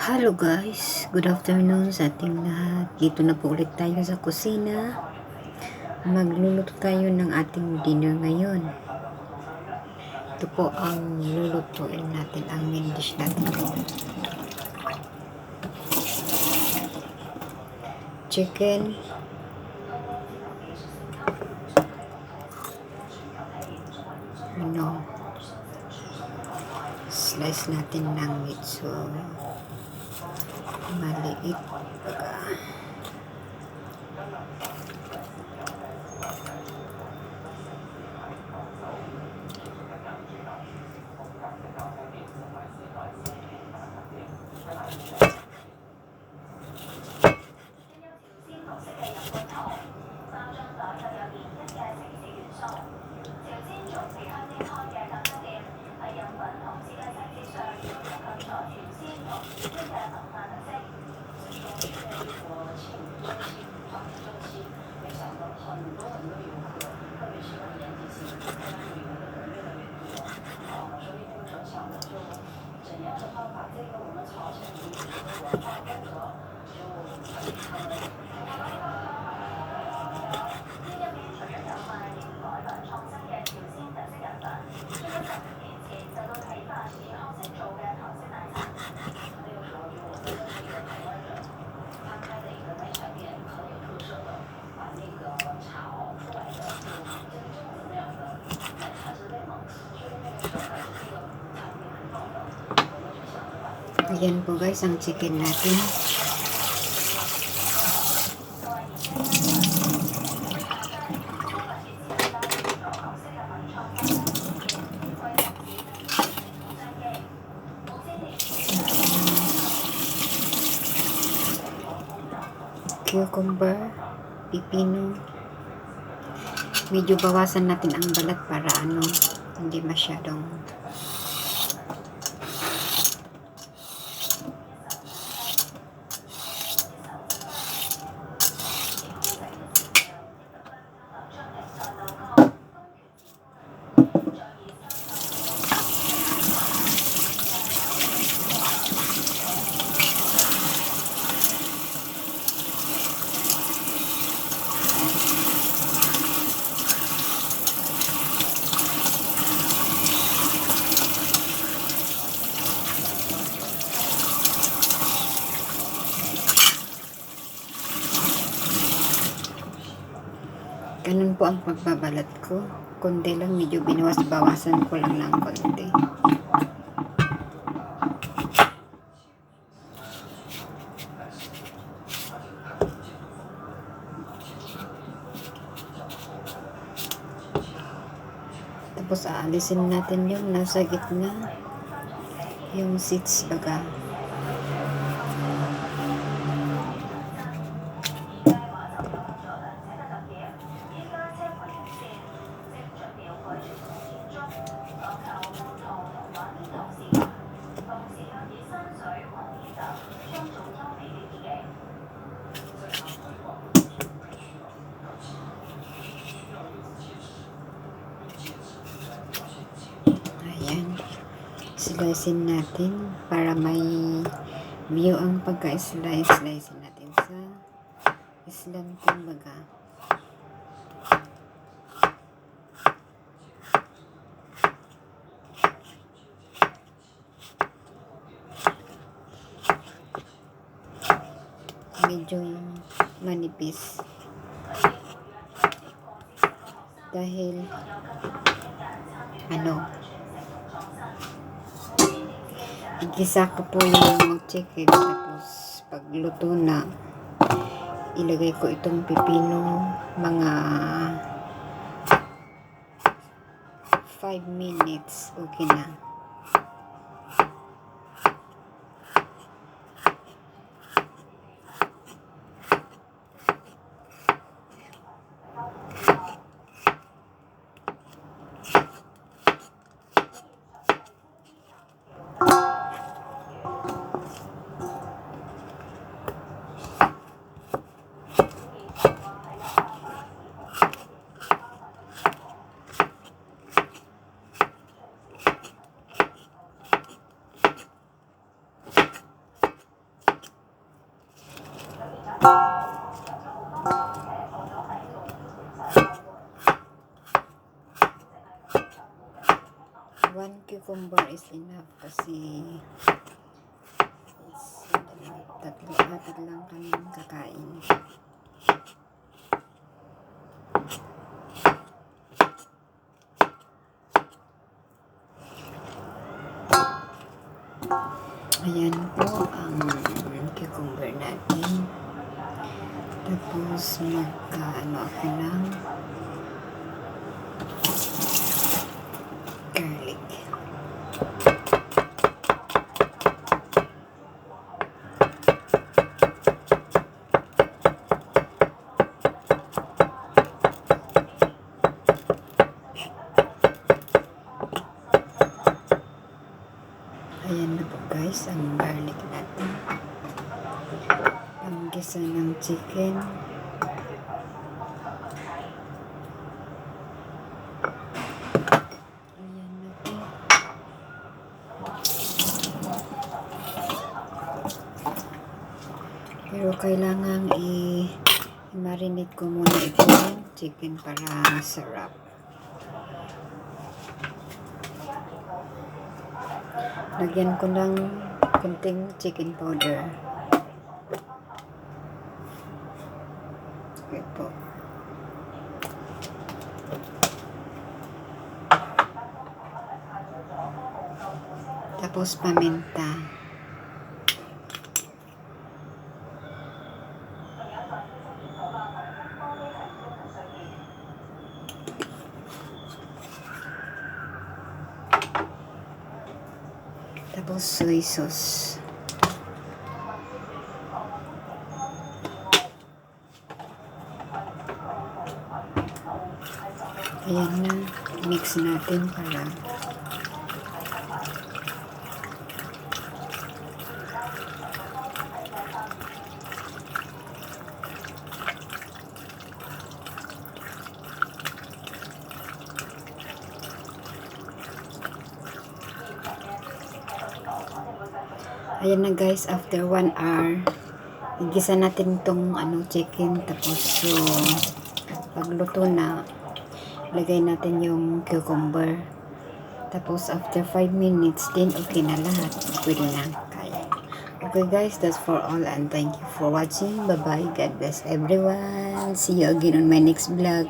Hello guys, good afternoon sa ating lahat. Dito na po ulit tayo sa kusina. Magluluto tayo ng ating dinner ngayon. Ito po ang lulutuin natin, ang main dish natin. Chicken. Slice natin ng meat. So, maliit. Ayan po guys, ang chicken natin. Cucumber, pipino. Medyo bawasan natin ang balat para hindi masyadong ganun po ang pagbabalat ko. Konti lang, medyo binawas-bawasan ko lang ng konti. Tapos aalisin natin yung nasa gitna, yung seeds baga. Slicein natin para may view ang pagka-slice. Slicein natin sa islam kumbaga. Medyo manipis dahil igisa ko po yung chicken, tapos pagluto na ilagay ko itong pipino, mga 5 minutes okay na. One cucumber is enough kasi tatlo lang kami kakain. Ayan po ang cucumber natin. Tapos magkaano ako ng garlic. Ayan na po guys, ang garlic natin. Panggisa ng chicken. Ayan na po. Pero kailangan i-marinate ko muna itong chicken para masarap. Lagyan ko ng kunting chicken powder. Ito. Tapos paminta. Tapos soy sauce. Ayan na. Mix natin para ayan na guys, after 1 hour, igisa natin tong chicken. Tapos so, pagluto na, lagay natin yung cucumber. Tapos after 5 minutes, then okay na lahat. Pwede na kaya. Okay guys, that's for all and thank you for watching. Bye bye. God bless everyone. See you again on my next vlog.